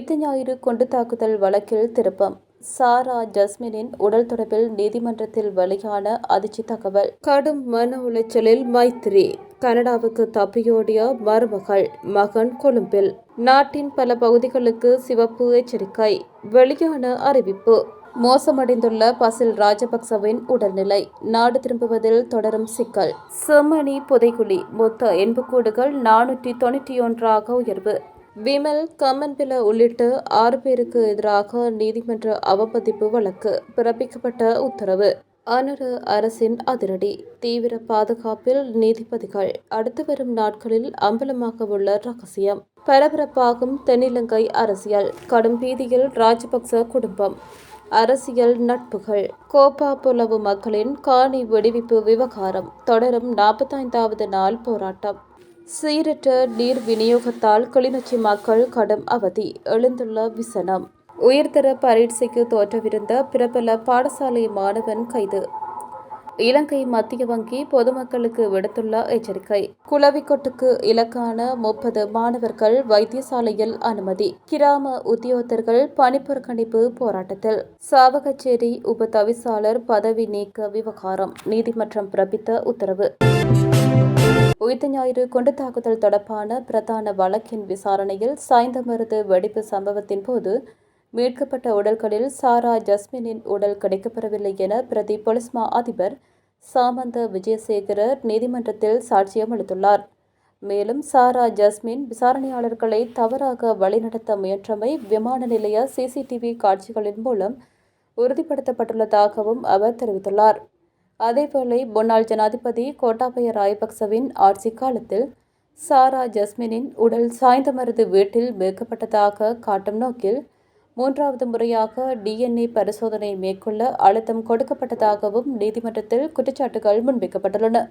உயிர்த்த ஞாயிறு குண்டு தாக்குதல் வழக்கில் திருப்பம். சாரா ஜஸ்மினின் உடல் தொடர்பில் நீதிமன்றத்தில் வெளியான அதிர்ச்சி தகவல். கடும் மன உளைச்சலில் மைத்திரி. கனடாவுக்கு தப்பியோடிய மருமகள், மகன் கொழும்பில். நாட்டின் பல பகுதிகளுக்கு சிவப்பு எச்சரிக்கை. வெளியான அறிவிப்பு. மோசமடைந்துள்ள பசில் ராஜபக்சவின் உடல்நிலை. நாடு திரும்புவதில் தொடரும் சிக்கல். செம்மணி புதைகுழி மொத்த எண்புக்கூடுகள் 491 உயர்வு. விமல், கம்மன்பில உள்ளிட்ட 6 பேருக்கு எதிராக நீதிமன்ற அவமதிப்பு வழக்கு. பிறப்பிக்கப்பட்ட உத்தரவு. அனுர அரசின் அதிரடி. தீவிர பாதுகாப்பில் நீதிபதிகள். அடுத்து வரும் நாட்களில் அம்பலமாக உள்ள ரகசியம். பரபரப்பாகும் தென்னிலங்கை அரசியல். கடும் பீதியில் ராஜபக்ச குடும்பம். அரசியல் நட்புகள். கோப்பா புலவு மக்களின் காணி விடுவிப்பு விவகாரம். தொடரும் 45வது நாள் போராட்டம். சீரற்ற நீர் விநியோகத்தால் கிளிநொச்சி மக்கள் கடும் அவதி. எழுந்துள்ள விசனம். உயர்தர பரீட்சைக்கு தோற்றவிருந்த பிரபல பாடசாலை மாணவன் கைது. இலங்கை மத்திய வங்கி பொதுமக்களுக்கு விடுத்துள்ள எச்சரிக்கை. குளவிக்கொட்டுக்கு இலக்கான 30 மாணவர்கள் வைத்தியசாலையில் அனுமதி. கிராம உத்தியோகத்தர்கள் பணிப்புறக்கணிப்பு போராட்டத்தில். சாவகச்சேரி உப தவிசாளர் பதவி நீக்க விவகாரம். நீதிமன்றம் பிறப்பித்த உத்தரவு. உயிர்த்த ஞாயிறு குண்டு தாக்குதல் தொடர்பான பிரதான வழக்கின் விசாரணையில் சாய்ந்தமருது வெடிப்பு சம்பவத்தின் போது மீட்கப்பட்ட உடல்களில் சாரா ஜஸ்மினின் உடல் கிடைக்கப்பெறவில்லை என பிரதி பொலிஸ் மா அதிபர் சாமந்த விஜயசேகர நீதிமன்றத்தில் சாட்சியம் அளித்துள்ளார். மேலும் சாரா ஜஸ்மின் விசாரணையாளர்களை தவறாக வழிநடத்த முயன்றமை விமான நிலைய சிசிடிவி காட்சிகளின் மூலம் உறுதிப்படுத்தப்பட்டுள்ளதாகவும் அவர் தெரிவித்துள்ளார். அதேவேளை முன்னாள் ஜனாதிபதி கோட்டாபய ராஜபக்சவின் ஆட்சி காலத்தில் சாரா ஜஸ்மினின் உடல் சாய்ந்தமருது வீட்டில் மீட்கப்பட்டதாக காட்டும் நோக்கில் 3வது முறையாக DNA பரிசோதனை மேற்கொள்ள அழுத்தம் கொடுக்கப்பட்டதாகவும் நீதிமன்றத்தில் குற்றச்சாட்டுகள் முன்வைக்கப்பட்டுள்ளன.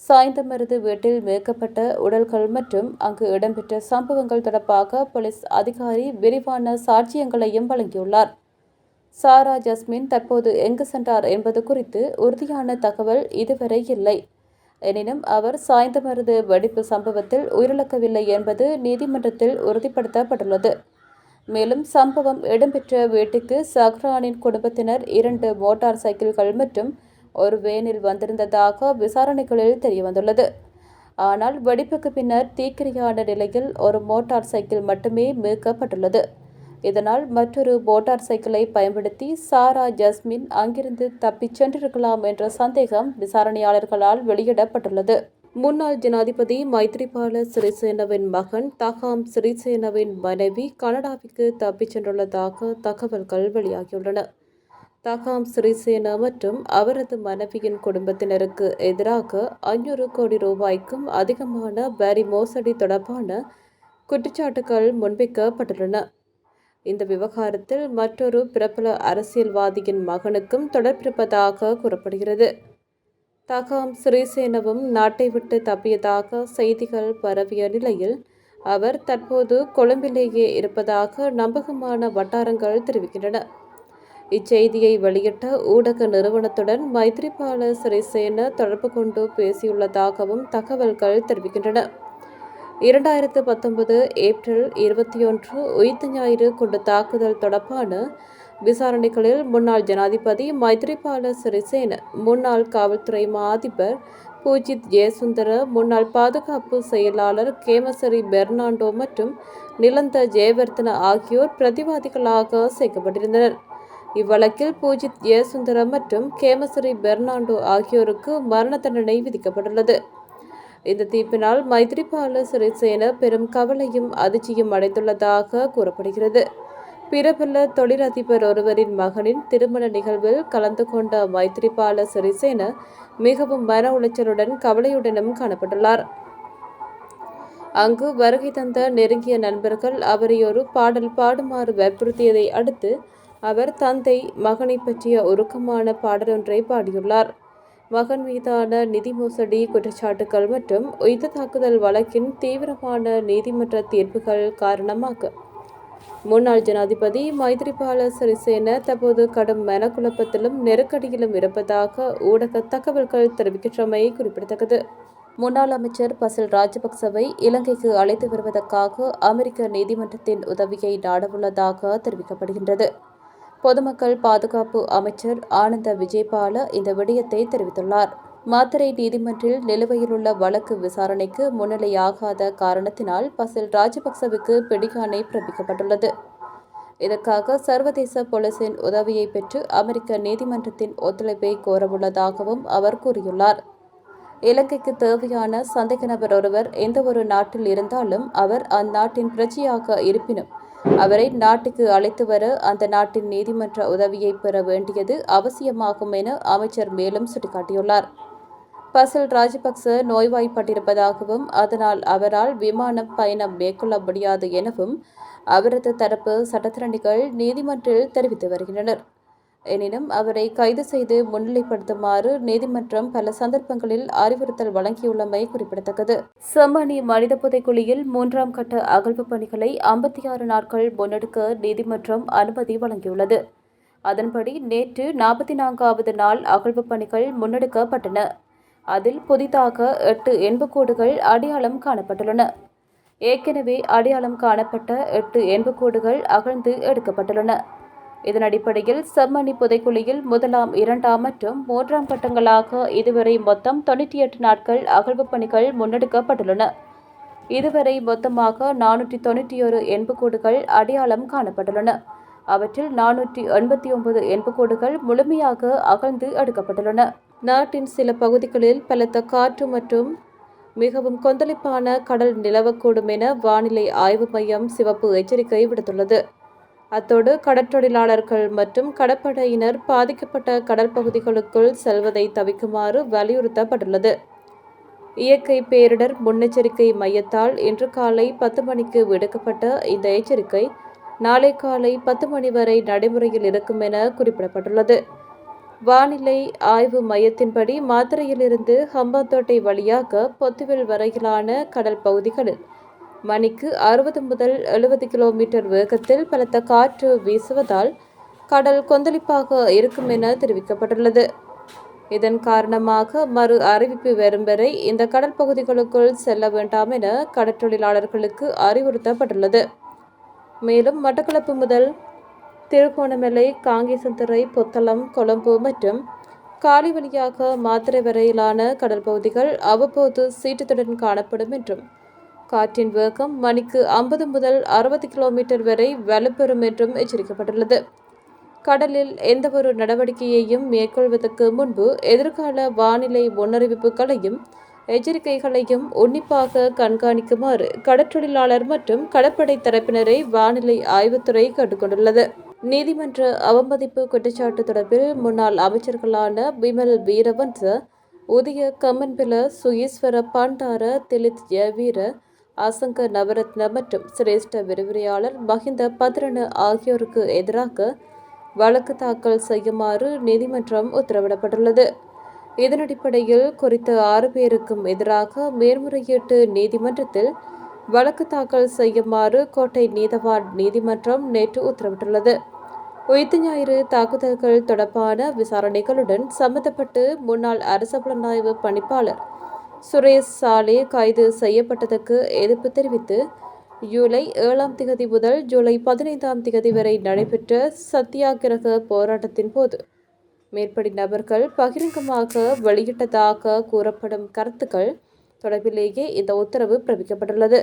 சாய்ந்தமருது வீட்டில் மீட்கப்பட்ட உடல்கள் மற்றும் அங்கு இடம்பெற்ற சம்பவங்கள் தொடர்பாக போலீஸ் அதிகாரி விரிவான சாட்சியங்களையும் வழங்கியுள்ளார். சாரா ஜஸ்மின் தற்போது எங்கு சென்றார் என்பது குறித்து உறுதியான தகவல் இதுவரை இல்லை. எனினும் அவர் சாய்ந்தமருது வெடிப்பு சம்பவத்தில் உயிரிழக்கவில்லை என்பது நீதிமன்றத்தில் உறுதிப்படுத்தப்பட்டுள்ளது. மேலும் சம்பவம் இடம்பெற்ற வீட்டுக்கு சஹ்ரானின் குடும்பத்தினர் 2 மோட்டார் சைக்கிள்கள் மற்றும் ஒரு வேனில் வந்திருந்ததாக விசாரணைகளில் தெரியவந்துள்ளது. ஆனால் வெடிப்புக்கு பின்னர் தீக்கிரையான நிலையில் ஒரு மோட்டார் சைக்கிள் மட்டுமே மீட்கப்பட்டுள்ளது. இதனால் மற்றொரு மோட்டார் சைக்கிளை பயன்படுத்தி சாரா ஜஸ்மின் அங்கிருந்து தப்பிச் சென்றிருக்கலாம் என்ற சந்தேகம் விசாரணையாளர்களால் வெளியிடப்பட்டுள்ளது. முன்னாள் ஜனாதிபதி மைத்ரிபால சிறிசேனவின் மகன் தகாம் சிறிசேனவின் மனைவி கனடாவிற்கு தப்பிச் சென்றுள்ளதாக தகவல்கள் வெளியாகியுள்ளன. தகாம் சிறிசேன மற்றும் அவரது மனைவியின் குடும்பத்தினருக்கு எதிராக 500 கோடி ரூபாய்க்கும் அதிகமான வரி மோசடி தொடர்பான குற்றச்சாட்டுகள் முன்வைக்கப்பட்டுள்ளன. இந்த விவகாரத்தில் மற்றொரு பிரபல அரசியல்வாதியின் மகனுக்கும் தொடர்பிருப்பதாக கூறப்படுகிறது. தகாம் சிறிசேனவும் நாட்டை விட்டு தப்பியதாக செய்திகள் பரவிய நிலையில் அவர் தற்போது கொழும்பிலேயே இருப்பதாக நம்பகமான வட்டாரங்கள் தெரிவிக்கின்றன. இச்செய்தியை வெளியிட்ட ஊடக நிறுவனத்துடன் மைத்ரிபால சிறிசேன தொடர்பு கொண்டு பேசியுள்ளதாகவும் தகவல்கள் தெரிவிக்கின்றன. 2019 ஏப்ரல் 21 உயிர்த்த ஞாயிறு குண்டு தாக்குதல் தொடர்பான விசாரணைகளில் முன்னாள் ஜனாதிபதி மைத்ரிபால சிறிசேன, முன்னாள் காவல்துறை மா அதிபர் பூஜித் ஜெயசுந்தர, முன்னாள் பாதுகாப்பு செயலாளர் கேமசரி பெர்னாண்டோ மற்றும் நிலந்த ஜெயவர்தன ஆகியோர் பிரதிவாதிகளாக சேர்க்கப்பட்டிருந்தனர். இவ்வழக்கில் பூஜித் ஜெயசுந்தர மற்றும் கேமசரி பெர்னாண்டோ ஆகியோருக்கு மரண தண்டனை விதிக்கப்பட்டுள்ளது. இந்த தீர்ப்பினால் மைத்ரிபால சிறிசேன பெரும் கவலையும் அதிர்ச்சியும் அடைந்துள்ளதாக கூறப்படுகிறது. பிரபல தொழிலதிபர் ஒருவரின் மகனின் திருமண நிகழ்வில் கலந்து கொண்ட மைத்ரிபால சிறிசேன மிகவும் மன உளைச்சலுடன் கவலையுடனும் காணப்பட்டுள்ளார். அங்கு வருகை தந்த நெருங்கிய நண்பர்கள் அவரை ஒரு பாடல் பாடுமாறு வற்புறுத்தியதை அடுத்து அவர் தந்தை மகனை பற்றிய உருக்கமான பாடலொன்றை பாடியுள்ளார். மகன் மீதான நிதி மோசடி குற்றச்சாட்டுகள் மற்றும் உயிர்த்த தாக்குதல் வழக்கின் தீவிரமான நீதிமன்ற தீர்ப்புகள் காரணமாக முன்னாள் ஜனாதிபதி மைத்ரிபால சிறிசேன தற்போது கடும் மனக்குழப்பத்திலும் நெருக்கடியிலும் இருப்பதாக ஊடக தகவல்கள் தெரிவிக்கின்றமை குறிப்பிடத்தக்கது. முன்னாள் அமைச்சர் பசில் ராஜபக்சவை இலங்கைக்கு அழைத்து வருவதற்காக அமெரிக்க நீதிமன்றத்தின் உதவியை நாடவுள்ளதாக தெரிவிக்கப்படுகின்றது. பொதுமக்கள் பாதுகாப்பு அமைச்சர் ஆனந்த விஜயபால இந்த விடயத்தை தெரிவித்துள்ளார். மாத்தறை நீதிமன்றில் நிலுவையிலுள்ள வழக்கு விசாரணைக்கு முன்னிலையாகாத காரணத்தினால் பசில் ராஜபக்சவுக்கு பிடியாணை பிறப்பிக்கப்பட்டுள்ளது. இதற்காக சர்வதேச போலீசின் உதவியை பெற்று அமெரிக்க நீதிமன்றத்தின் ஒத்துழைப்பை கோரவுள்ளதாகவும் அவர் கூறியுள்ளார். இலங்கைக்கு தேவையான சந்தேக நபர் ஒருவர் எந்தவொரு நாட்டில் இருந்தாலும் அவர் அந்நாட்டின் பிரஜையாக இருப்பினும் அவரை நாட்டுக்கு அழைத்து வர அந்த நாட்டின் நீதிமன்ற உதவியை பெற வேண்டியது அவசியமாகும் என அமைச்சர் மேலும் சுட்டிக்காட்டியுள்ளார். பசில் ராஜபக்ச நோய்வாய்ப்பட்டிருப்பதாகவும் அதனால் அவரால் விமானம் பயணம் மேற்கொள்ள முடியாது எனவும் அவரது தரப்பு சட்டத்திறனிகள் நீதிமன்றில் தெரிவித்து வருகின்றனர். எனினும் அவரை கைது செய்து முன்னிலைப்படுத்துமாறு நீதிமன்றம் பல சந்தர்ப்பங்களில் அறிவுறுத்தல் வழங்கியுள்ளமை குறிப்பிடத்தக்கது. செம்மணி மனித புதைக்குழியில் 3ஆம் கட்ட அகழ்வு பணிகளை 56 நாட்கள் முன்னெடுக்க நீதிமன்றம் அனுமதி வழங்கியுள்ளது. அதன்படி நேற்று 44வது நாள் அகழ்வு பணிகள் முன்னெடுக்கப்பட்டன. அதில் புதிதாக 8 எண்புக்கூடுகள் அடையாளம் காணப்பட்டுள்ளன. ஏற்கனவே அடையாளம் காணப்பட்ட 8 எண்புக்கூடுகள் அகழ்ந்து எடுக்கப்பட்டுள்ளன. இதன் அடிப்படையில் செம்மணி புதைக்குழியில் 1ஆம், 2ஆம் மற்றும் 3ஆம் கட்டங்களாக இதுவரை மொத்தம் 98 நாட்கள் அகழ்வு பணிகள் முன்னெடுக்கப்பட்டுள்ளன. இதுவரை மொத்தமாக 491 எண்புக்கூடுகள் அடையாளம் காணப்பட்டுள்ளன. அவற்றில் 489 எண்புக்கூடுகள் முழுமையாக அகழ்ந்து எடுக்கப்பட்டுள்ளன. நாட்டின் சில பகுதிகளில் பலத்த காற்று மற்றும் மிகவும் கொந்தளிப்பான கடல் நிலவக்கூடும் என வானிலை ஆய்வு மையம் சிவப்பு எச்சரிக்கை விடுத்துள்ளது. அத்தோடு கடற்றொழிலாளர்கள் மற்றும் கடற்படையினர் பாதிக்கப்பட்ட கடல் பகுதிகளுக்குள் செல்வதை தவிர்க்குமாறு வலியுறுத்தப்பட்டுள்ளது. இயற்கை பேரிடர் முன்னெச்சரிக்கை மையத்தால் இன்று காலை 10 மணிக்கு விடுக்கப்பட்ட இந்த எச்சரிக்கை நாளை காலை 10 மணி வரை நடைமுறையில் இருக்கும் என குறிப்பிடப்பட்டுள்ளது. வானிலை ஆய்வு மையத்தின்படி மாத்தறையிலிருந்து ஹம்பாந்தோட்டை வழியாக பொத்துவில் வரையிலான கடல் பகுதிகளில் மணிக்கு 60 முதல் 70 கிலோமீட்டர் வேகத்தில் பலத்த காற்று வீசுவதால் கடல் கொந்தளிப்பாக இருக்கும் என தெரிவிக்கப்பட்டுள்ளது. இதன் காரணமாக மறு அறிவிப்பு வரும் வரை இந்த கடல் பகுதிகளுக்குள் செல்ல வேண்டாம் என கடற்றொழிலாளர்களுக்கு அறிவுறுத்தப்பட்டுள்ளது. மேலும் மட்டக்களப்பு முதல் திருகோணமலை, காங்கேசன்துறை, புத்தளம், கொழும்பு மற்றும் காலி வழியாக மாத்தறை வரையிலான கடல் பகுதிகள் அவ்வப்போது சீற்றத்துடன் காணப்படும் என்றும் காற்றின் வேகம் மணிக்கு 50 முதல் 60 கிலோமீட்டர் வரை வலுப்பெறும் என்றும் எச்சரிக்கப்பட்டுள்ளது. கடலில் எந்தவொரு நடவடிக்கையையும் மேற்கொள்வதற்கு முன்பு எதிர்கால வானிலை முன்னறிவிப்புகளையும் எச்சரிக்கைகளையும் உன்னிப்பாக கண்காணிக்குமாறு கடற்றொழிலாளர் மற்றும் கடற்படை தரப்பினரை வானிலை ஆய்வுத்துறை கேட்டுக்கொண்டுள்ளது. நீதிமன்ற அவமதிப்பு குற்றச்சாட்டு தொடர்பில் முன்னாள் அமைச்சர்களான பிமல் வீரவன்ச, உதய கம்மன்பில, சுயீஸ்வர பண்டார, திலித் ஜெயவீர, அசங்க நவரத்ன மற்றும் சிரேஷ்ட விரிவுரையாளர் மஹிந்த பத்ரன ஆகியோருக்கு எதிராக வழக்கு தாக்கல் செய்யுமாறு நீதிமன்றம் உத்தரவிடப்பட்டுள்ளது. இதன் அடிப்படையில் குறித்த 6 பேருக்கும் எதிராக மேல்முறையீட்டு நீதிமன்றத்தில் வழக்கு தாக்கல் செய்யுமாறு கோட்டை நீதவான் நீதிமன்றம் நேற்று உத்தரவிட்டுள்ளது. உயிர்த்த ஞாயிறு தாக்குதல்கள் தொடர்பான விசாரணைகளுடன் சம்பந்தப்பட்டு முன்னாள் அரச புலனாய்வு பணிப்பாளர் சுரேஷ் சாலே கைது செய்யப்பட்டதற்கு எதிர்ப்பு தெரிவித்து ஜூலை 7ஆம் திகதி முதல் ஜூலை 15ஆம் திகதி வரை நடைபெற்ற சத்தியாகிரக போராட்டத்தின் போது மேற்படி நபர்கள் பகிரங்கமாக வெளியிட்டதாக கூறப்படும் கருத்துக்கள் தொடர்பிலேயே இந்த உத்தரவு பிறப்பிக்கப்பட்டுள்ளது.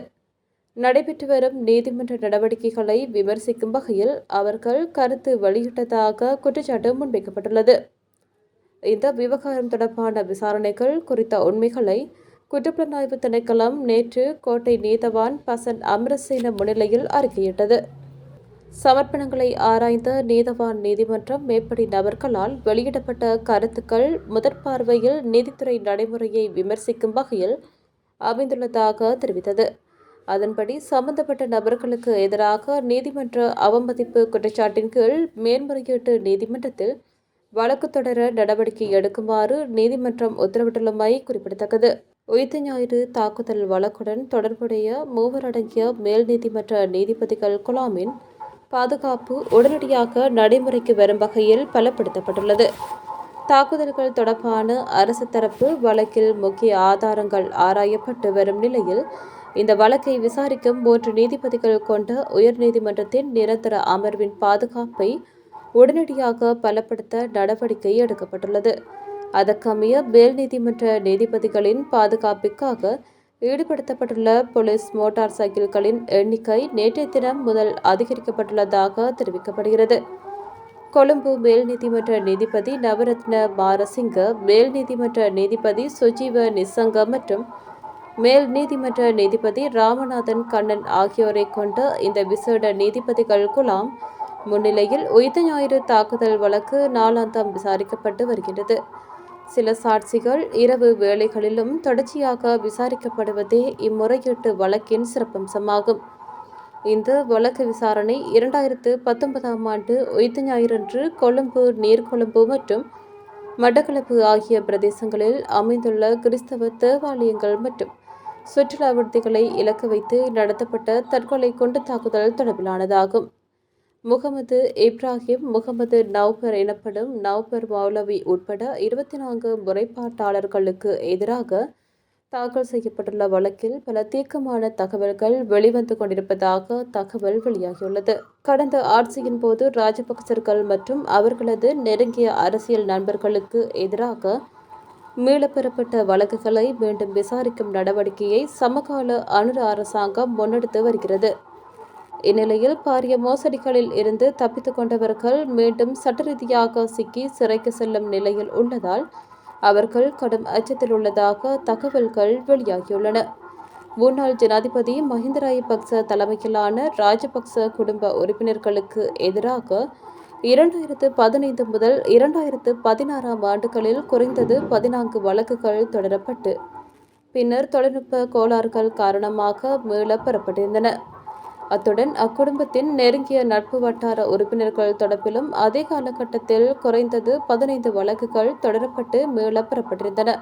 நடைபெற்று வரும் நீதிமன்ற நடவடிக்கைகளை விமர்சிக்கும் வகையில் அவர்கள் கருத்து வெளியிட்டதாக குற்றச்சாட்டு முன்வைக்கப்பட்டுள்ளது. இந்த விவகாரம் தொடர்பான விசாரணைகள் குறித்த உண்மைகளை குற்றப்புலனாய்வு திணைக்களம் நேற்று கோட்டை நீதவான் பசன் அமரசேன முன்னிலையில் அறிக்கையிட்டது. சமர்ப்பணங்களை ஆராய்ந்த நீதவான் நீதிமன்றம் மேற்படி நபர்களால் வெளியிடப்பட்ட கருத்துக்கள் முதற்பார்வையில் நீதித்துறை நடைமுறையை விமர்சிக்கும் வகையில் அமைந்துள்ளதாக தெரிவித்தது. அதன்படி சம்பந்தப்பட்ட நபர்களுக்கு எதிராக நீதிமன்ற அவமதிப்பு குற்றச்சாட்டின் கீழ் மேல்முறையீட்டு நீதிமன்றத்தில் வழக்கு தொடர நடவடிக்கை எடுக்குமாறு நீதிமன்றம் உத்தரவிட்டுள்ளமை குறிப்பிடத்தக்கது. உயிர்த்த ஞாயிறு தாக்குதல் வழக்குடன் தொடர்புடைய 3 அடங்கிய மேல் நீதிமன்ற நீதிபதிகள் குழாமின் பாதுகாப்பு உடனடியாக நடைமுறைக்கு வரும் வகையில் பலப்படுத்தப்பட்டுள்ளது. தாக்குதல்கள் தொடர்பான அரசு தரப்பு வழக்கில் முக்கிய ஆதாரங்கள் ஆராயப்பட்டு வரும் நிலையில் இந்த வழக்கை விசாரிக்கும் 3 நீதிபதிகள் கொண்ட உயர்நீதிமன்றத்தின் நிரந்தர அமர்வின் பாதுகாப்பை உடனடியாக பலப்படுத்த நடவடிக்கை எடுக்கப்பட்டுள்ளது. அதற்கமைய மேல் நீதிமன்ற நீதிபதிகளின் பாதுகாப்பிற்காக ஈடுபடுத்தப்பட்டுள்ள போலீஸ் மோட்டார் சைக்கிள்களின் எண்ணிக்கை நேற்றைய தினம் முதல் அதிகரிக்கப்பட்டுள்ளதாக தெரிவிக்கப்படுகிறது. கொழும்பு மேல் நீதிமன்ற நீதிபதி நவரத்ன மாரசிங்க, மேல் நீதிமன்ற நீதிபதி சுஜீவ நிசங்க மற்றும் மேல் நீதிமன்ற நீதிபதி ராமநாதன் கண்ணன் ஆகியோரை கொண்ட இந்த விசேட நீதிபதிகள் குழாம் முன்னிலையில் உயிர்த்த ஞாயிறு தாக்குதல் வழக்கு நாளாந்தம் விசாரிக்கப்பட்டு வருகின்றது. சில சாட்சிகள் இரவு வேளைகளிலும் தொடர்ச்சியாக விசாரிக்கப்படுவதே இம்முறையீட்டு வழக்கின் சிறப்பம்சமாகும். இந்த வழக்கு விசாரணை 2019ஆம் ஆண்டு உயிர்த்த ஞாயிறன்று கொழும்பு, நீர்கொழும்பு மற்றும் மட்டக்களப்பு ஆகிய பிரதேசங்களில் அமைந்துள்ள கிறிஸ்தவ தேவாலயங்கள் மற்றும் சுற்றுலா விடுதிகளை இலக்கு வைத்து நடத்தப்பட்ட தற்கொலை குண்டு தாக்குதல் தொடர்பிலானதாகும். முகமது இப்ராஹிம் முகமது நௌபர் எனப்படும் நௌபர் மௌலவி உட்பட 24 முறைப்பாட்டாளர்களுக்கு எதிராக தாக்கல் செய்யப்பட்டுள்ள வழக்கில் பல தீர்க்கமான தகவல்கள் வெளிவந்து கொண்டிருப்பதாக தகவல் வெளியாகியுள்ளது. கடந்த ஆட்சியின் போது ராஜபக்சர்கள் மற்றும் அவர்களது நெருங்கிய அரசியல் நண்பர்களுக்கு எதிராக மீளப்பெறப்பட்ட வழக்குகளை மீண்டும் விசாரிக்கும் நடவடிக்கையை சமகால அனுர அரசாங்கம் முன்னெடுத்து வருகிறது. இந்நிலையில் பாரிய மோசடிகளில் இருந்து தப்பித்துக் கொண்டவர்கள் மீண்டும் சட்டரீதியாக சிக்கி சிறைக்கு செல்லும் நிலையில் உள்ளதால் அவர்கள் கடும் அச்சத்தில் உள்ளதாக தகவல்கள் வெளியாகியுள்ளன. முன்னாள் ஜனாதிபதி மஹிந்த ராஜபக்ச தலைமையிலான ராஜபக்ச குடும்ப உறுப்பினர்களுக்கு எதிராக 2015 முதல் 2016ஆம் ஆண்டுகளில் குறைந்தது 14 வழக்குகள் தொடரப்பட்டு பின்னர் தொழில்நுட்ப கோளாறுகள் காரணமாக மீளப் பெறப்பட்டிருந்தன. அத்துடன் அக்குடும்பத்தின் நெருங்கிய நட்பு வட்டார உறுப்பினர்கள் தொடர்பிலும் அதே காலகட்டத்தில் குறைந்தது 15 வழக்குகள் தொடரப்பட்டு மீளப் பெறப்பட்டிருந்தன.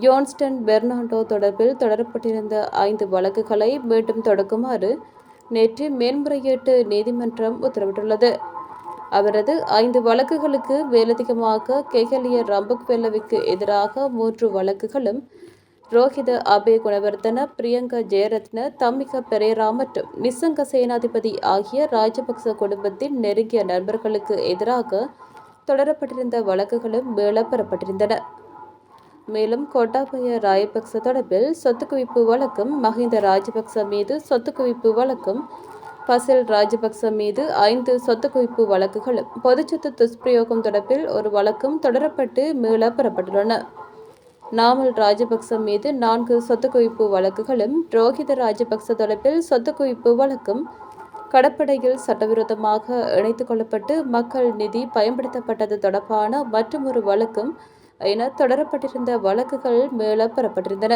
யோன்ஸ்டன் பெர்னாண்டோ தொடர்பில் தொடரப்பட்டிருந்த 5 வழக்குகளை மீண்டும் தொடக்குமாறு நேற்று மேன்முறையீட்டு நீதிமன்றம் உத்தரவிட்டுள்ளது. அவரது 5 வழக்குகளுக்கு மேலதிகமாக கெஹலிய ரம்புக்வெல்லவிற்கு எதிராக 3 வழக்குகளும், ரோஹித அபே குணவர்தன, பிரியங்க ஜெயரத்ன, தம்மிக பெரேரா மற்றும் நிசங்க சேனாதிபதி ஆகிய ராஜபக்ச குடும்பத்தின் நெருங்கிய நண்பர்களுக்கு எதிராக தொடரப்பட்டிருந்த வழக்குகளும் மீளப் பெறப்பட்டிருந்தன. மேலும் கோட்டாபய ராஜபக்ச தொடர்பில் சொத்து குவிப்பு வழக்கும், மஹிந்த ராஜபக்ச மீது சொத்து குவிப்பு வழக்கும், பசில் ராஜபக்ச மீது 5 சொத்து குவிப்பு வழக்குகளும், பொதுச்சொத்து துஷ்பிரயோகம் தொடர்பில் ஒரு வழக்கும் தொடரப்பட்டு மீளப் பெறப்பட்டுள்ளன. நாமல் ராஜபக்ச மீது 4 சொத்து குவிப்பு வழக்குகளும், ரோஹித ராஜபக்ச தொடர்பில் சொத்து குவிப்பு வழக்கும், கடற்படையில் சட்டவிரோதமாக இணைத்துக் கொள்ளப்பட்டு மக்கள் நிதி பயன்படுத்தப்பட்டது தொடர்பான மற்றுமொரு வழக்கும் என தொடரப்பட்டிருந்த வழக்குகள் மீளப் பெறப்பட்டிருந்தன.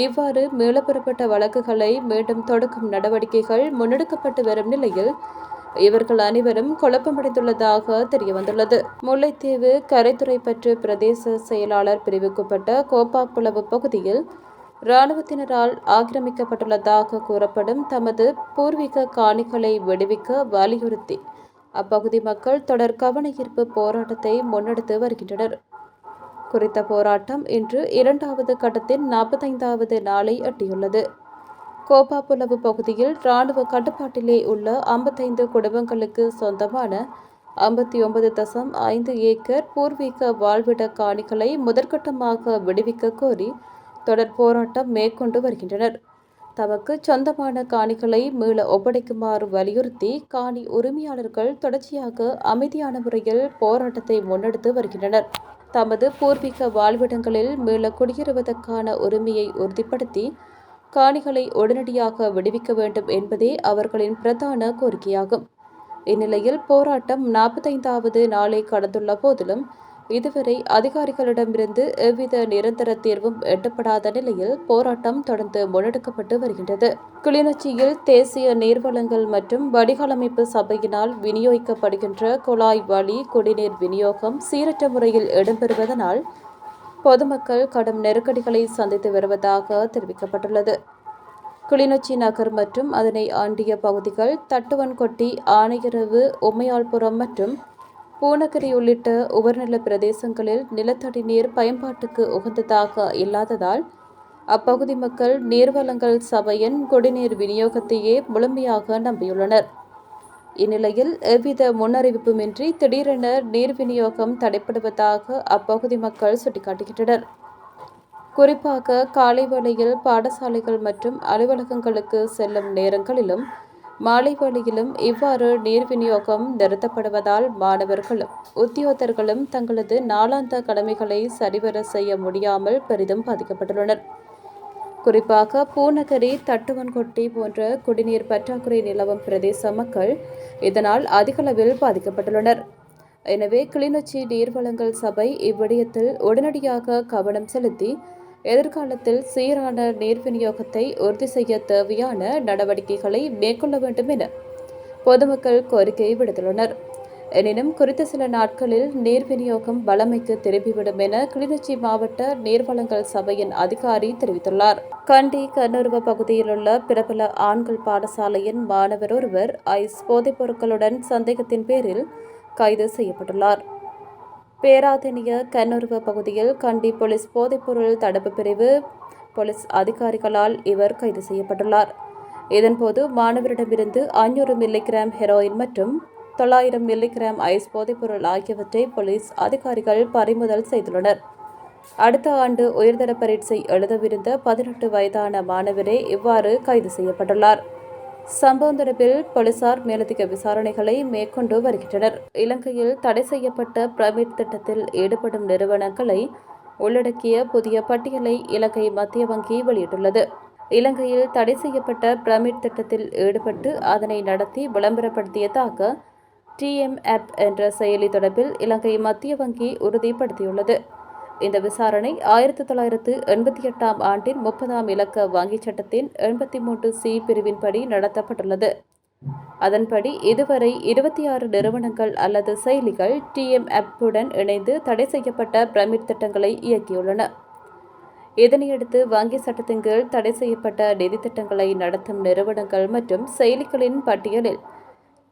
இவ்வாறு மீளப்பெறப்பட்ட வழக்குகளை மீண்டும் தொடுக்கும் நடவடிக்கைகள் முன்னெடுக்கப்பட்டு வரும் நிலையில் இவர்கள் அனைவரும் குழப்பமடைந்துள்ளதாக தெரியவந்துள்ளது. முல்லைத்தீவு கரைத்துறைப்பற்று பிரதேச செயலாளர் பிரிவுக்குட்பட்ட கோப்பாப்புலவு பகுதியில் இராணுவத்தினரால் ஆக்கிரமிக்கப்பட்டுள்ளதாக கூறப்படும் தமது பூர்வீக காணிகளை விடுவிக்க வலியுறுத்தி அப்பகுதி மக்கள் தொடர் கவனஈர்ப்பு போராட்டத்தை முன்னெடுத்து வருகின்றனர். குறித்த போராட்டம் இன்று 2வது கட்டத்தின் 45வது நாளை எட்டியுள்ளது. கோப்பாப்புலவு பகுதியில் இராணுவ கட்டுப்பாட்டிலே உள்ள 55 குடும்பங்களுக்கு சொந்தமான 59.5 ஏக்கர் பூர்வீக வாழ்விட காணிகளை முதற்கட்டமாக விடுவிக்க கோரி தொடர் போராட்டம் மேற்கொண்டு வருகின்றனர். தமக்கு சொந்தமான காணிகளை மீள ஒப்படைக்குமாறு வலியுறுத்தி காணி உரிமையாளர்கள் தொடர்ச்சியாக அமைதியான முறையில் போராட்டத்தை முன்னெடுத்து வருகின்றனர். தமது பூர்வீக வாழ்விடங்களில் மீள குடியேறுவதற்கான உரிமையை உறுதிப்படுத்தி காணிகளை உடனடியாக விடுவிக்க வேண்டும் என்பதே அவர்களின் பிரதான கோரிக்கையாகும். இந்நிலையில் போராட்டம் 45வது நாளை கடந்துள்ள போதிலும் இதுவரை அதிகாரிகளிடமிருந்து எவ்வித நிரந்தர தீர்வும் எட்டப்படாத நிலையில் போராட்டம் தொடர்ந்து முன்னெடுக்கப்பட்டு வருகின்றது. கிளிநொச்சியில் தேசிய நீர்வளங்கள் மற்றும் வடிகாலமைப்பு சபையினால் விநியோகிக்கப்படுகின்ற குழாய் வழி குடிநீர் விநியோகம் சீரற்ற முறையில் இடம்பெறுவதனால் பொதுமக்கள் கடும் நெருக்கடிகளை சந்தித்து வருவதாக தெரிவிக்கப்பட்டுள்ளது. கிளிநொச்சி நகர் மற்றும் அதனை ஆண்டிய பகுதிகள், தட்டுவன்கொட்டி, ஆனையரவு, உமையாள்புரம் மற்றும் பூநகரி உள்ளிட்ட உவர்நில பிரதேசங்களில் நிலத்தடி நீர் பயன்பாட்டுக்கு உகந்ததாக இல்லாததால் அப்பகுதி மக்கள் நீர்வளங்கள் சபையின் குடிநீர் விநியோகத்தையே முழுமையாக நம்பியுள்ளனர். இந்நிலையில் எவ்வித முன்னறிவிப்புமின்றி திடீரென நீர் விநியோகம் தடைபடுவதாக அப்பகுதி மக்கள் சுட்டிக்காட்டுகின்றனர். குறிப்பாக காலை வேளையில் பாடசாலைகள் மற்றும் அலுவலகங்களுக்கு செல்லும் நேரங்களிலும் மாலை வேளையிலும் இவ்வாறு நீர் விநியோகம் நிறுத்தப்படுவதால் மாணவர்களும் உத்தியோகத்தர்களும் தங்களது நாளாந்த கடமைகளை சரிவர செய்ய முடியாமல் பெரிதும் பாதிக்கப்பட்டுள்ளனர். குறிப்பாக பூநகரி, தட்டுவன்கொட்டி போன்ற குடிநீர் பற்றாக்குறை நிலவும் பிரதேச மக்கள் இதனால் அதிகளவில் பாதிக்கப்பட்டுள்ளனர். எனவே கிளிநொச்சி நீர்வளங்கள் சபை இவ்விடயத்தில் உடனடியாக கவனம் செலுத்தி எதிர்காலத்தில் சீரான நீர் விநியோகத்தை உறுதி செய்ய தேவையான நடவடிக்கைகளை மேற்கொள்ள வேண்டும் என பொதுமக்கள் கோரிக்கை விடுத்துள்ளனர். எனினும் குறித்த சில நாட்களில் நீர் விநியோகம் வழமைக்கு திரும்பிவிடும் என கிளிநொச்சி மாவட்ட நீர்வளங்கள் சபையின் அதிகாரி தெரிவித்துள்ளார். கண்டி கண்ணூர்வ பகுதியில் உள்ள பிரபல ஆண்கள் பாடசாலையின் மாணவர் ஒருவர் ஐஸ் போதைப் பொருட்களுடன் சந்தேகத்தின் பேரில் கைது செய்யப்பட்டுள்ளார். பேராதெனிய கண்ணூர்வ பகுதியில் கண்டி போலீஸ் போதைப்பொருள் தடுப்பு பிரிவு போலீஸ் அதிகாரிகளால் இவர் கைது செய்யப்பட்டுள்ளார். இதன்போது மாணவரிடமிருந்து 500 மில்லிகிராம் ஹெரோயின் மற்றும் 900 மில்லிகிராம் ஐஸ் போதைப்பொருள் ஆகியவற்றை போலீஸ் அதிகாரிகள் பறிமுதல் செய்துள்ளனர். அடுத்த ஆண்டு உயர்தர பரீட்சை எழுதவிருந்த 18 வயதான மாணவரே இவ்வாறு கைது செய்யப்பட்டுள்ளார். சம்பவம் தொடர்பில் போலீசார் மேலதிக விசாரணைகளை மேற்கொண்டு வருகின்றனர். இலங்கையில் தடை செய்யப்பட்ட பிரமிட் திட்டத்தில் ஈடுபடும் நிறுவனங்களை உள்ளடக்கிய புதிய பட்டியலை இலங்கை மத்திய வங்கி வெளியிட்டுள்ளது. இலங்கையில் தடை செய்யப்பட்ட பிரமிட் திட்டத்தில் ஈடுபட்டு அதனை நடத்தி விளம்பரப்படுத்தியதாக TMApp என்ற செயலி தொடர்பில் இலங்கை மத்திய வங்கி உறுதிப்படுத்தியுள்ளது. இந்த விசாரணை 1988ஆம் ஆண்டின் 30ஆம் இலக்க வங்கிச் சட்டத்தின் 83C பிரிவின்படி நடத்தப்பட்டுள்ளது. அதன்படி இதுவரை 26 நிறுவனங்கள் அல்லது செயலிகள் TMApp-உடன் இணைந்து தடை செய்யப்பட்ட பிரமிட் திட்டங்களை இயக்கியுள்ளன. இதனையடுத்து வங்கி சட்டத்தின் கீழ் தடை செய்யப்பட்ட நிதி திட்டங்களை நடத்தும் நிறுவனங்கள் மற்றும் செயலிகளின் பட்டியலில்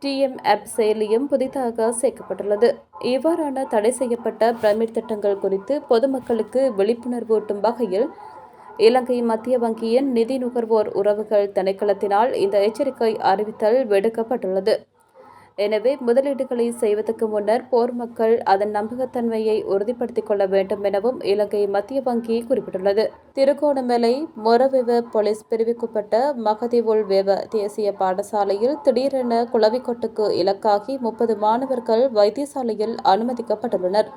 TMApp செயலியும் புதிதாக சேர்க்கப்பட்டுள்ளது. இவ்வாறான தடை செய்யப்பட்ட பிரமிட் திட்டங்கள் குறித்து பொதுமக்களுக்கு விழிப்புணர்வூட்டும் வகையில் இலங்கை மத்திய வங்கியின் நிதி நுகர்வோர் உறவுகள் திணைக்களத்தினால் இந்த எச்சரிக்கை அறிவித்தல் விடுக்கப்பட்டுள்ளது. எனவே முதலீடுகளை செய்வதற்கு முன்னர் போர் மக்கள் அதன் நம்பகத்தன்மையை உறுதிப்படுத்திக் கொள்ள வேண்டும் எனவும் இலங்கை மத்திய வங்கி குறிப்பிட்டுள்ளது. திருகோணமலை மொரவெவ போலீஸ் பிரிவுக்குட்பட்ட மகதிவுல் வெவ தேசிய பாடசாலையில் திடீரென குளவிக்கொட்டுக்கு இலக்காகி 30 மாணவர்கள் வைத்தியசாலையில் அனுமதிக்கப்பட்டுள்ளனர்.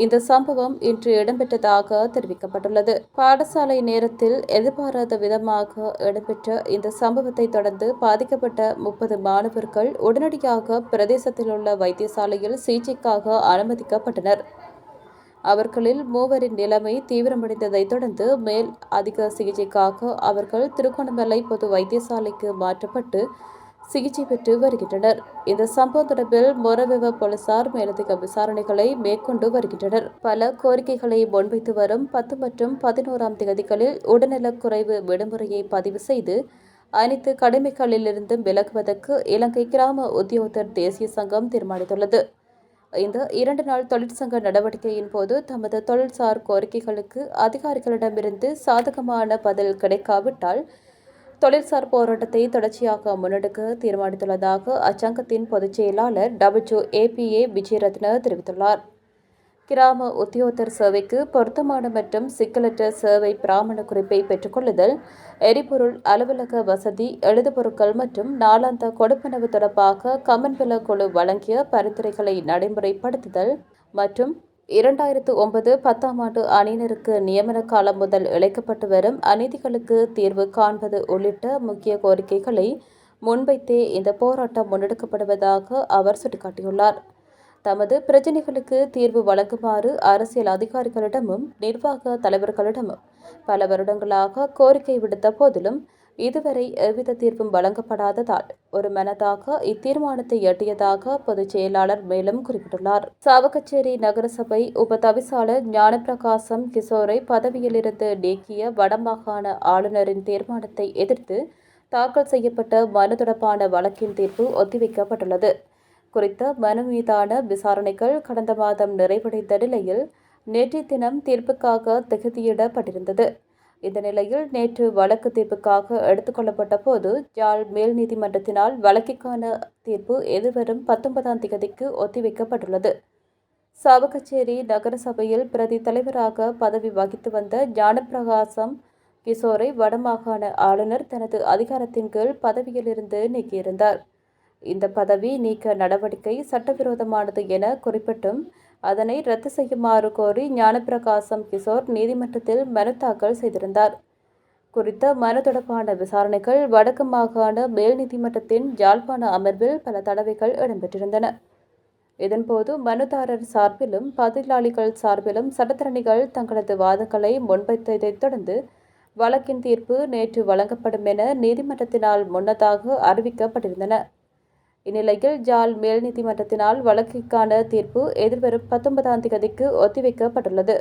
இந்த சம்பவம் இன்று இடம்பெற்றதாக தெரிவிக்கப்பட்டுள்ளது. பாடசாலை நேரத்தில் எதிர்பாராத விதமாக இடம்பெற்ற இந்த சம்பவத்தை தொடர்ந்து பாதிக்கப்பட்ட 30 மாணவர்கள் உடனடியாக பிரதேசத்தில் உள்ள வைத்தியசாலையில் சிகிச்சைக்காக அனுமதிக்கப்பட்டனர். அவர்களில் 3 நிலைமை தீவிரமடைந்ததை தொடர்ந்து மேல் அதிக சிகிச்சைக்காக அவர்கள் திருகோணமலை பொது வைத்தியசாலைக்கு மாற்றப்பட்டு சிகிச்சை பெற்று வருகின்றனர். இந்த சம்பவம் தொடர்பில் மொரவெவ போலீசார் மேலதிக விசாரணைகளை மேற்கொண்டு வருகின்றனர். பல கோரிக்கைகளை முன்வைத்து வரும் 10 மற்றும் 11ஆம் தேதிகளில் உடல்நலக்குறைவு விடுமுறையை பதிவு செய்து அனைத்து கடமைகளிலிருந்தும் விலகுவதற்கு இலங்கை கிராம உத்தியோகத்தர் தேசிய சங்கம் தீர்மானித்துள்ளது. இந்த 2 நாள் தொழிற்சங்க நடவடிக்கையின் போது தமது தொழில்சார் கோரிக்கைகளுக்கு அதிகாரிகளிடமிருந்து சாதகமான பதில் கிடைக்காவிட்டால் தொழிற்சார் போராட்டத்தை தொடர்ச்சியாக முன்னெடுக்க தீர்மானித்துள்ளதாக அச்சங்கத்தின் பொதுச் செயலாளர் WAPA விஜயரத்ன தெரிவித்துள்ளார். கிராம உத்தியோகத்தர் சேவைக்கு பொருத்தமான மற்றும் சிக்கலற்ற சேவை பிராமண குறிப்பை பெற்றுக்கொள்ளுதல், எரிபொருள், அலுவலக வசதி, எழுதுபொருட்கள் மற்றும் நாளாந்த கொடுப்பனவு தொடர்பாக கமன்பில குழு வழங்கிய பரிந்துரைகளை நடைமுறைப்படுத்துதல் மற்றும் 2009-10ஆம் ஆண்டு அணியினருக்கு நியமன காலம் முதல் இழைக்கப்பட்டு வரும் அநீதிகளுக்கு தீர்வு காண்பது உள்ளிட்ட முக்கிய கோரிக்கைகளை முன்வைத்தே இந்த போராட்டம் முன்னெடுக்கப்படுவதாக அவர் சுட்டிக்காட்டியுள்ளார். தமது பிரச்சினைகளுக்கு தீர்வு வழங்குமாறு அரசியல் அதிகாரிகளிடமும் நிர்வாக தலைவர்களிடமும் பல வருடங்களாக கோரிக்கை விடுத்த போதிலும் இதுவரை எவ்வித தீர்வும் வழங்கப்படாததால் ஒரு மனதாக இத்தீர்மானத்தை எட்டியதாக பொதுச் செயலாளர் மேலும் குறிப்பிட்டுள்ளார். சாவகச்சேரி நகரசபை உப தவிசாளர் ஞானப்பிரகாசம் கிஷோரை பதவியிலிருந்து நீக்கிய வடமாகாண ஆளுநரின் தீர்மானத்தை எதிர்த்து தாக்கல் செய்யப்பட்ட மனு தொடர்பான வழக்கின் தீர்ப்பு ஒத்திவைக்கப்பட்டுள்ளது. குறித்த மனு மீதான விசாரணைகள் கடந்த மாதம் நிறைவடைந்த நிலையில் நேற்றைய தினம் தீர்ப்புக்காக திகதியிடப்பட்டிருந்தது. இந்த நிலையில் நேற்று வழக்கு தீர்ப்புக்காக எடுத்துக் கொள்ளப்பட்ட போது யாழ் மேல் நீதிமன்றத்தினால் வழக்கிற்கான தீர்ப்பு எதிர்வரும் 19ஆம் திகதிக்கு ஒத்திவைக்கப்பட்டுள்ளது. சாவகச்சேரி நகரசபையில் பிரதி தலைவராக பதவி வகித்து வந்த ஞானப்பிரகாசம் கிஷோரை வடமாகாண ஆளுநர் தனது அதிகாரத்தின் கீழ் பதவியிலிருந்து நீக்கியிருந்தார். இந்த பதவி நீக்க நடவடிக்கை சட்டவிரோதமானது என குறிப்பிட்டும் அதனை ரத்து செய்யுமாறு கோரி ஞானப்பிரகாசம் கிஷோர் நீதிமன்றத்தில் மனு தாக்கல் செய்திருந்தார். குறித்த மனு தொடர்பான விசாரணைகள் வடக்கு மாகாண மேல் நீதிமன்றத்தின் யாழ்ப்பாண அமர்வில் பல தடவைகள் இடம்பெற்றிருந்தன. இதன்போது மனுதாரர் சார்பிலும் பதிலாளிகள் சார்பிலும் சட்டத்தரணிகள் தங்களது வாதங்களை முன்வைத்ததைத் தொடர்ந்து வழக்கின் தீர்ப்பு நேற்று வழங்கப்படும் என நீதிமன்றத்தினால் முன்னதாக அறிவிக்கப்பட்டிருந்தன. இந்நிலையில் யாழ் மேல் நீதிமன்றத்தினால் வழக்கிற்கான தீர்ப்பு எதிர்வரும் 19ஆம் திகதிக்கு ஒத்திவைக்கப்பட்டுள்ளது.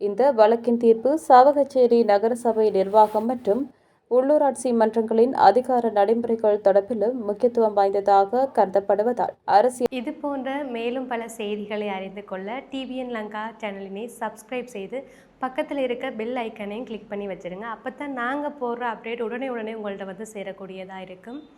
இந்த வழக்கின் தீர்ப்பு சாவகச்சேரி நகரசபை நிர்வாகம் மற்றும் உள்ளூராட்சி மன்றங்களின் அதிகார நடைமுறைகள் தொடர்பிலும் முக்கியத்துவம் வாய்ந்ததாக கருதப்படுவதால் அரசியல் இது போன்ற மேலும் பல செய்திகளை அறிந்து கொள்ள TVN லங்கா சேனலினை சப்ஸ்கிரைப் செய்து பக்கத்தில் இருக்க பெல் ஐக்கனையும் கிளிக் பண்ணி வச்சுருங்க. அப்போ தான் நாங்கள் போடுற அப்டேட் உடனே உங்கள்கிட்ட வந்து சேரக்கூடியதாக இருக்கும்.